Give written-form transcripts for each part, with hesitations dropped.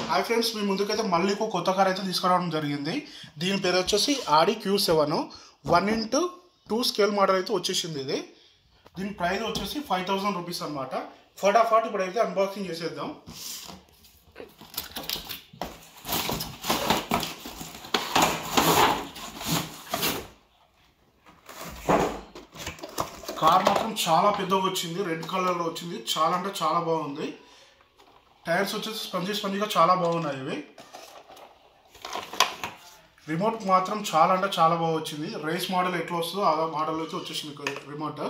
Hi friends, మీ ముందుకైతే మళ్ళీ కొత్త కార్ అయితే తీసుకురావడం జరిగింది. దీని పేరు వచ్చేసి ఆడి Q7 1:2 స్కేల్ మోడల్ అయితే వచ్చేసింది. దీని ప్రైస్ వచ్చేసి 5000 రూపీస్ అనమాట. ఫటాఫట్ ఇప్పుడైతే అన్బాక్సింగ్ చేసేద్దాం. కార్ మాత్రం చాలా పెద్దగా వచ్చింది, రెడ్ కలర్లో వచ్చింది. చాలా అంటే చాలా బాగుంది. టైర్స్ వచ్చేసి స్పంజీగా చాలా బాగున్నాయి. ఇవి రిమోట్ మాత్రం చాలా అంటే చాలా బాగా వచ్చింది. రేస్ మోడల్ ఎట్లా వస్తుందో ఆ మోడల్ అయితే వచ్చేసింది రిమోట్.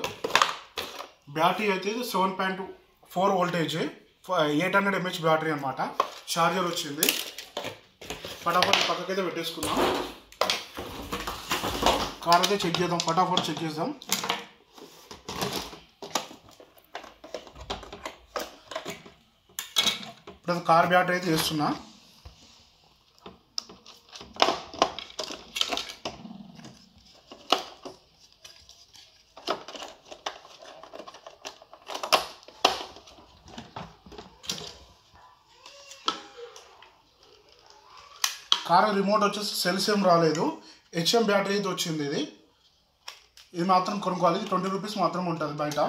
బ్యాటరీ అయితే 7.4 వోల్టేజ్ 800 mAh బ్యాటరీ అనమాట. ఛార్జర్ వచ్చింది. ఫటాఫట్ పక్కకైతే పెట్టేసుకుందాం. కార్ అయితే చెక్ చేద్దాం, ఫటాఫట్ చెక్ చేద్దాం. ఇప్పుడు కార్ బ్యాటరీ అయితే వేస్తున్నా. కార్ రిమోట్ వచ్చేసి సెల్స్ ఏం రాలేదు, HM బ్యాటరీ అయితే వచ్చింది. ఇది మాత్రం కొనుక్కోవాలి. 20 రూపీస్ మాత్రం ఉంటుంది బయట.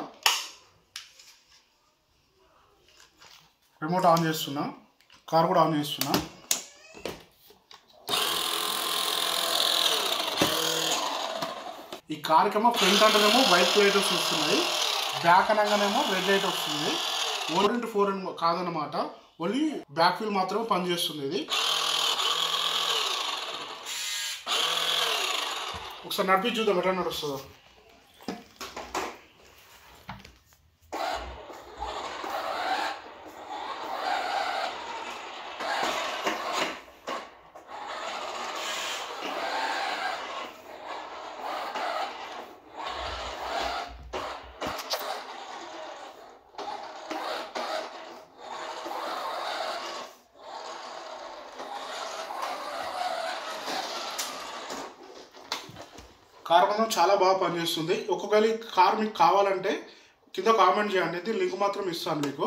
రిమోట్ ఆన్ చేస్తున్నా, కార్ కూడా ఆన్ చేస్తున్నా. ఈ కార్కేమో ఫ్రంట్ అంటేనేమో వైట్ లైట్స్ వస్తున్నాయి, బ్యాక్ అనగానేమో రెడ్ లైట్ వస్తుంది. 4x4 కాదనమాట, ఓన్లీ బ్యాక్ వీల్ మాత్రమే పనిచేస్తుంది. ఇది ఒకసారి నడిపి చూద్దాం ఎట్లా నడుస్తుందో. కార్ మాత్రం చాలా బాగా పనిచేస్తుంది. ఒక్కొక్కరి కార్ మీకు కావాలంటే కింద కామెంట్ చేయండి, లింక్ మాత్రం ఇస్తాను మీకు.